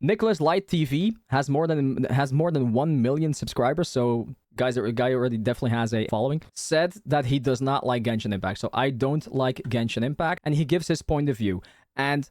Nicholas Light TV has more than 1 million subscribers, so guy already definitely has a following, said that he does not like Genshin Impact. So I don't like Genshin Impact, and he gives his point of view. And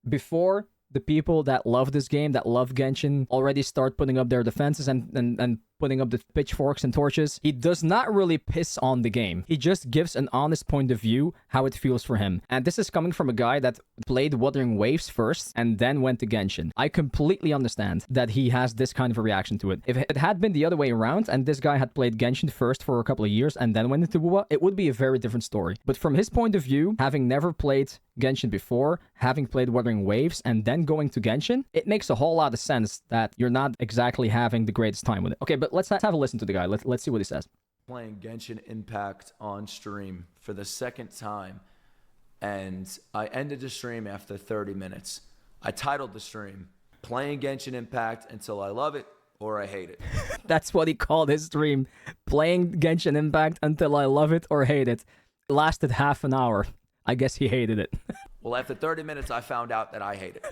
before the people that love this game, that love Genshin, already start putting up their defenses and putting up the pitchforks and torches, he does not really piss on the game. He just gives an honest point of view, how it feels for him. And this is coming from a guy that played Wuthering Waves first and then went to Genshin. I completely understand that he has this kind of a reaction to it. If it had been the other way around and this guy had played Genshin first for a couple of years and then went into WoW, it would be a very different story. But from his point of view, having never played Genshin before, having played Wuthering Waves, and then going to Genshin, it makes a whole lot of sense that you're not exactly having the greatest time with it. Okay, but let's have a listen to the guy. Let's see what he says. Playing Genshin Impact on stream for the second time, and I ended the stream after 30 minutes. I titled the stream, Playing Genshin Impact Until I Love It or I Hate It. That's what he called his stream. Playing Genshin Impact Until I Love It or Hate It. It lasted half an hour. I guess he hated it. Well, after 30 minutes, I found out that I hate it.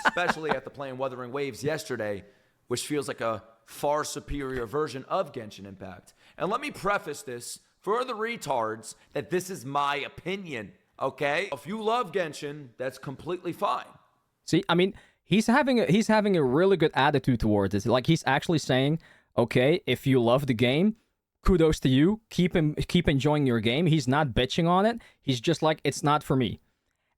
Especially after playing Wuthering Waves yesterday, which feels like a far superior version of Genshin Impact. And let me preface this for the retards that this is my opinion, okay? If you love Genshin, that's completely fine. See, I mean, he's having a really good attitude towards it. Like, he's actually saying, okay, if you love the game, kudos to you. Keep enjoying your game. He's not bitching on it. He's just like, it's not for me.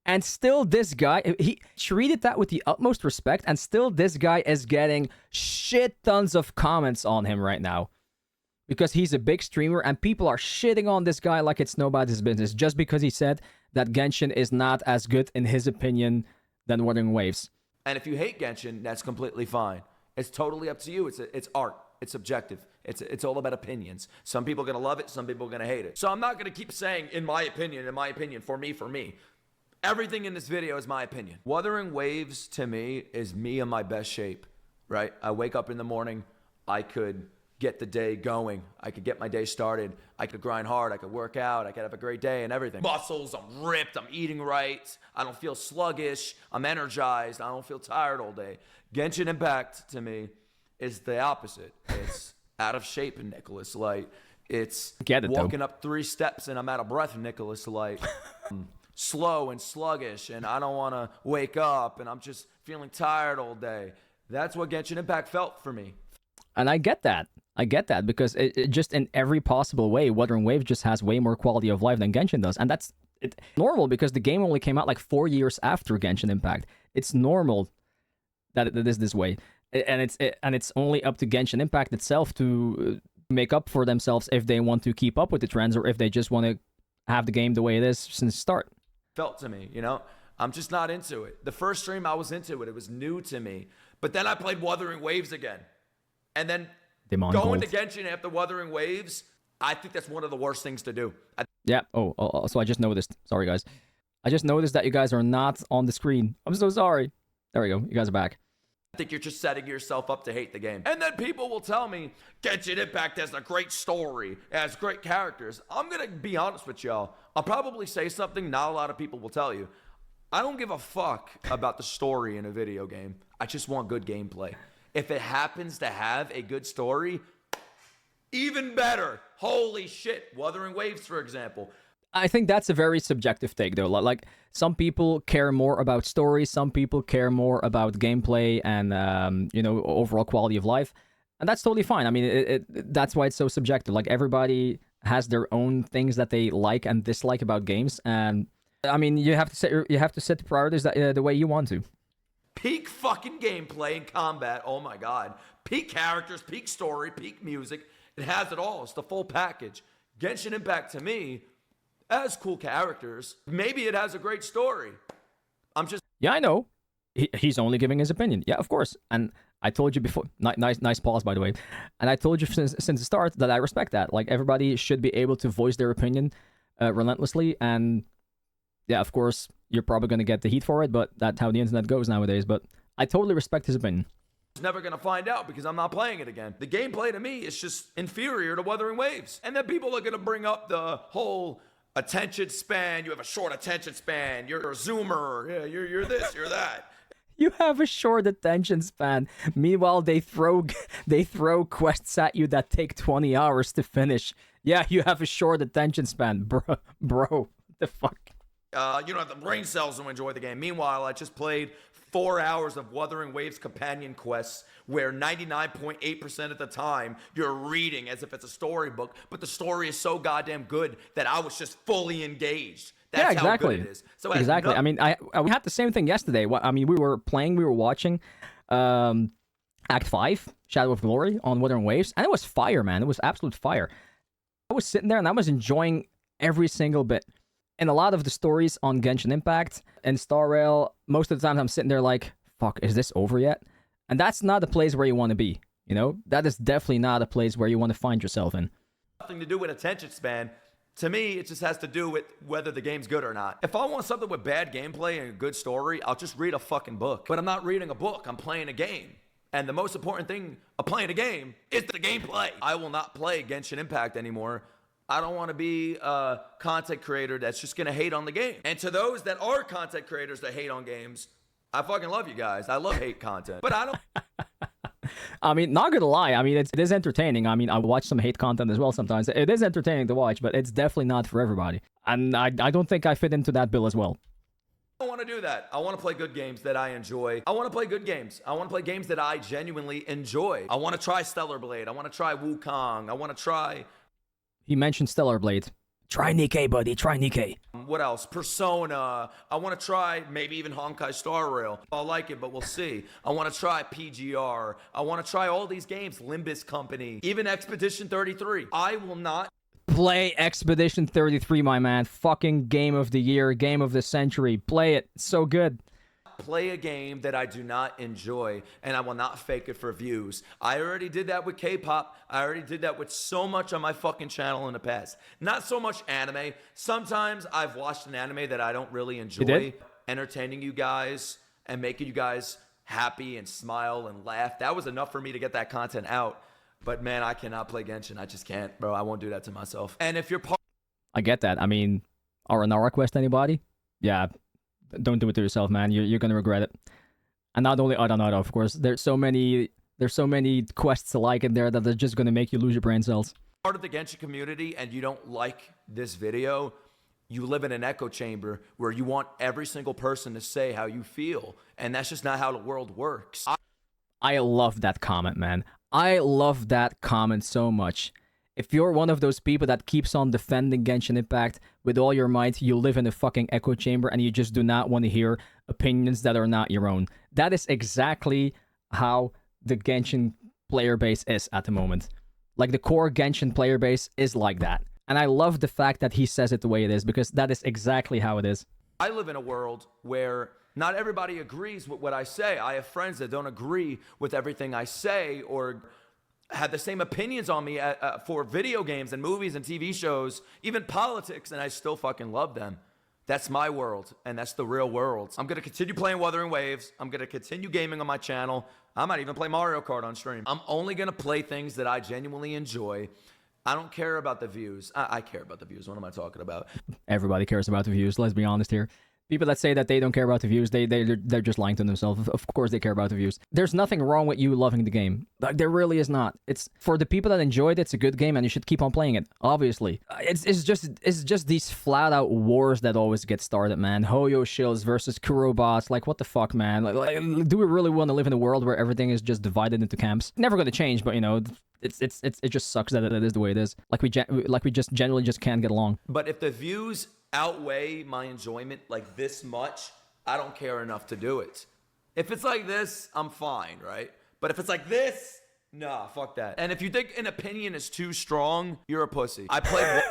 And still this guy, he treated that with the utmost respect, and still this guy is getting shit tons of comments on him right now. Because he's a big streamer, and people are shitting on this guy like it's nobody's business, just because he said that Genshin is not as good, in his opinion, than Wuthering Waves. And if you hate Genshin, that's completely fine. It's totally up to you. It's art. It's subjective. It's all about opinions. Some people are going to love it. Some people are going to hate it. So I'm not going to keep saying, in my opinion, for me. Everything in this video is my opinion. Wuthering Waves, to me, is me in my best shape, right? I wake up in the morning. I could get the day going. I could get my day started. I could grind hard. I could work out. I could have a great day and everything. Muscles, I'm ripped. I'm eating right. I don't feel sluggish. I'm energized. I don't feel tired all day. Genshin Impact, to me, is the opposite. It's out of shape in Nicholas Light. It's walking up 3 steps and I'm out of breath in Nicholas Light. Slow and sluggish, and I don't want to wake up, and I'm just feeling tired all day. That's what Genshin Impact felt for me. And I get that. Because it just in every possible way, Wuthering Waves just has way more quality of life than Genshin does. And that's normal, because the game only came out like 4 years after Genshin Impact. It's normal that it is this way. And it's only up to Genshin Impact itself to make up for themselves if they want to keep up with the trends, or if they just want to have the game the way it is since the start. Felt to me, I'm just not into it. The first stream I was into it. It was new to me. But then I played Wuthering Waves again. And then going to Genshin after Wuthering Waves, I think that's one of the worst things to do. Yeah. Oh, so I just noticed. Sorry, guys. I just noticed that you guys are not on the screen. I'm so sorry. There we go. You guys are back. I think you're just setting yourself up to hate the game. And then people will tell me, Genshin Impact has a great story, it has great characters. I'm going to be honest with y'all. I'll probably say something not a lot of people will tell you. I don't give a fuck about the story in a video game. I just want good gameplay. If it happens to have a good story, even better. Holy shit. Wuthering Waves, for example. I think that's a very subjective take, though. Like, some people care more about story, some people care more about gameplay and, overall quality of life. And that's totally fine. I mean, that's why it's so subjective. Like, everybody has their own things that they like and dislike about games. And, I mean, you have to set the priorities the way you want to. Peak fucking gameplay and combat. Oh, my God. Peak characters, peak story, peak music. It has it all. It's the full package. Genshin Impact, to me, has cool characters. Maybe it has a great story. Yeah, I know. He's only giving his opinion. Yeah, of course. And I told you before. Nice pause, by the way. And I told you since the start that I respect that. Like, everybody should be able to voice their opinion relentlessly. And yeah, of course, you're probably going to get the heat for it, but that's how the internet goes nowadays. But I totally respect his opinion. Never gonna find out because I'm not playing it again. The gameplay to me is just inferior to Wuthering Waves. And then people are gonna bring up the whole attention span. You have a short attention span. You're a zoomer. Yeah, you're this, you're that. You have a short attention span. Meanwhile, they throw quests at you that take 20 hours to finish. Yeah, you have a short attention span, bro. What the fuck? You don't have the brain cells to enjoy the game. Meanwhile, I just played 4 hours of Wuthering Waves companion quests where 99.8% of the time you're reading as if it's a storybook, but the story is so goddamn good that I was just fully engaged. That's Yeah, exactly. how good it is. So Exactly. I mean, we had the same thing yesterday. I mean, we were watching Act 5, Shadow of Glory on Wuthering Waves, and it was fire, man. It was absolute fire. I was sitting there and I was enjoying every single bit. And a lot of the stories on Genshin Impact and Star Rail, most of the time I'm sitting there like, fuck, is this over yet? And that's not a place where you want to be, you know? That is definitely not a place where you want to find yourself in. Nothing to do with attention span. To me, it just has to do with whether the game's good or not. If I want something with bad gameplay and a good story, I'll just read a fucking book. But I'm not reading a book, I'm playing a game. And the most important thing of playing a game is the gameplay. I will not play Genshin Impact anymore. I don't want to be a content creator that's just going to hate on the game. And to those that are content creators that hate on games, I fucking love you guys. I love hate content. But I don't... I mean, not gonna lie. I mean, it is entertaining. I mean, I watch some hate content as well sometimes. It is entertaining to watch, but it's definitely not for everybody. And I don't think I fit into that bill as well. I don't want to do that. I want to play good games that I enjoy. I want to play good games. I want to play games that I genuinely enjoy. I want to try Stellar Blade. I want to try Wukong. I want to try... He mentioned Stellar Blade. Try Nikkei, buddy. Try Nikkei. What else? Persona. I want to try maybe even Honkai Star Rail. I'll like it, but we'll see. I want to try PGR. I want to try all these games. Limbus Company. Even Expedition 33. I will not play Expedition 33, my man. Fucking game of the year, game of the century. Play it. It's so good. Play a game that I do not enjoy, and I will not fake it for views. I already did that with K-pop. I already did that with so much on my fucking channel in the past. Not so much anime. Sometimes I've watched an anime that I don't really enjoy. Entertaining you guys and making you guys happy and smile and laugh. That was enough for me to get that content out. But man, I cannot play Genshin. I just can't, bro. I won't do that to myself. And if you're part... I get that. I mean, Aranara quest anybody? Yeah. Don't do it to yourself, man. You're gonna regret it. And not only Aranara, of course. There's so many quests alike in there that are just gonna make you lose your brain cells. Part of the Genshin community and you don't like this video, you live in an echo chamber where you want every single person to say how you feel. And that's just not how the world works. I love that comment, man. I love that comment so much. If you're one of those people that keeps on defending Genshin Impact with all your might, you live in a fucking echo chamber and you just do not want to hear opinions that are not your own. That is exactly how the Genshin player base is at the moment. Like, the core Genshin player base is like that. And I love the fact that he says it the way it is, because that is exactly how it is. I live in a world where not everybody agrees with what I say. I have friends that don't agree with everything I say or had the same opinions on me for video games and movies and TV shows, even politics, and I still fucking love them. That's my world, and that's the real world. I'm going to continue playing Wuthering Waves. I'm going to continue gaming on my channel. I might even play Mario Kart on stream. I'm only going to play things that I genuinely enjoy. I don't care about the views. I care about the views. What am I talking about? Everybody cares about the views. Let's be honest here. People that say that they don't care about the views, they're just lying to themselves. Of course they care about the views. There's nothing wrong with you loving the game. Like, there really is not. It's for the people that enjoyed it, it's a good game and you should keep on playing it, obviously. It's just these flat out wars that always get started, man. Hoyo shills versus Kurobots. Like, what the fuck, man? Like, do we really want to live in a world where everything is just divided into camps? Never going to change, but you know, it just sucks that it is the way it is. Like we just generally just can't get along. But if the views outweigh my enjoyment like this much, I don't care enough to do it. If it's like this, I'm fine, right? But if it's like this, nah, fuck that. And if you think an opinion is too strong, you're a pussy. I played...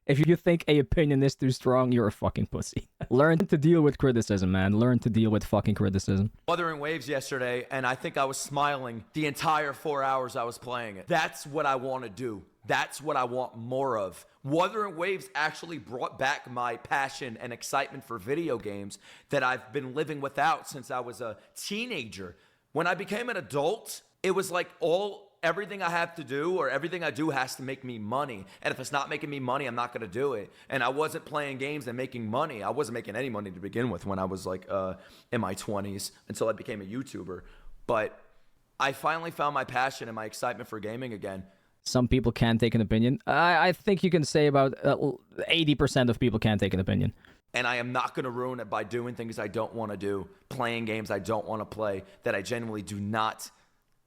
If you think a opinion is too strong, you're a fucking pussy. Learn to deal with criticism, man. Learn to deal with fucking criticism. Wuthering Waves yesterday, and I think I was smiling the entire 4 hours I was playing it. That's what I want to do. That's what I want more of. Wuthering Waves actually brought back my passion and excitement for video games that I've been living without since I was a teenager. When I became an adult, it was like all everything I have to do or everything I do has to make me money. And if it's not making me money, I'm not going to do it. And I wasn't playing games and making money. I wasn't making any money to begin with when I was like in my 20s until I became a YouTuber. But I finally found my passion and my excitement for gaming again. Some people can take an opinion. I think you can say about 80% of people can take an opinion. And I am not going to ruin it by doing things I don't want to do, playing games I don't want to play, that I genuinely do not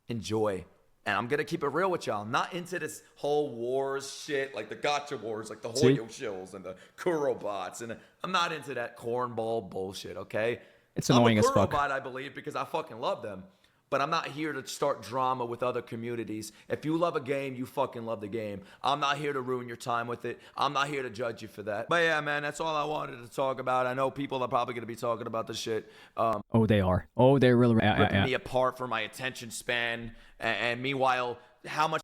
enjoy. And I'm going to keep it real with y'all. I'm not into this whole wars shit, like the Gacha Wars, like the Hoyo Shills and the Kuro bots. And I'm not into that cornball bullshit, okay? It's annoying as I'm a Kuro fuck. bot, I believe, because I fucking love them. But I'm not here to start drama with other communities. If you love a game, you fucking love the game. I'm not here to ruin your time with it. I'm not here to judge you for that. But yeah, man, that's all I wanted to talk about. I know people are probably going to be talking about this shit. Oh, they are. Oh, they really Ripping me apart for my attention span. And meanwhile, how much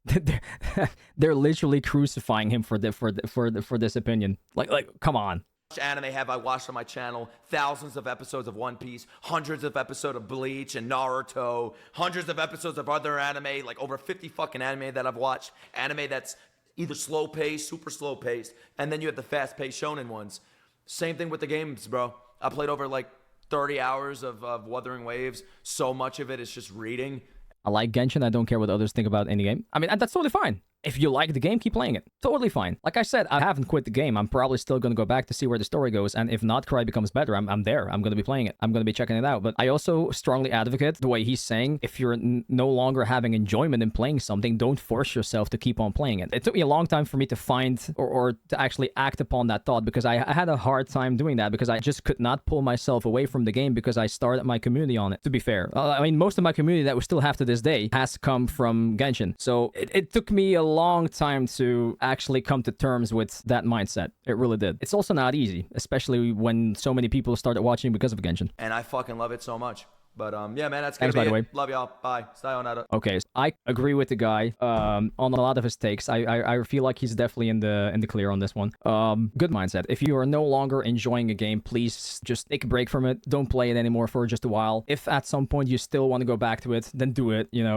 they're literally crucifying him for this opinion. Like, come on. anime have I watched on my channel? Thousands of episodes of One Piece, hundreds of episodes of Bleach and Naruto, hundreds of episodes of other anime, like over 50 fucking anime that I've watched. Anime that's either slow-paced, super slow-paced, and then you have the fast-paced shonen ones. Same thing with the games, bro. I played over like 30 hours of Wuthering Waves. So much of it is just reading. I like Genshin. I don't care what others think about any game. I mean, that's totally fine. If you like the game, keep playing it. Totally fine. Like I said, I haven't quit the game. I'm probably still going to go back to see where the story goes. And if not, Cry becomes better. I'm there. I'm going to be playing it. I'm going to be checking it out. But I also strongly advocate the way he's saying, if you're no longer having enjoyment in playing something, don't force yourself to keep on playing it. It took me a long time for me to find or to actually act upon that thought, because I had a hard time doing that, because I just could not pull myself away from the game because I started my community on it, to be fair. I mean, most of my community that we still have to this day has come from Genshin. So it took me a long time to actually come to terms with that mindset. It really did. It's also not easy, especially when so many people started watching because of Genshin. And I fucking love it so much. But yeah, man, that's Thanks, gonna by be the it. way. Love y'all. Bye. Sayonara. Okay, so I agree with the guy on a lot of his takes. I feel like he's definitely in the clear on this one. Good mindset. If you are no longer enjoying a game, please just take a break from it. Don't play it anymore for just a while. If at some point you still want to go back to it, then do it, you know.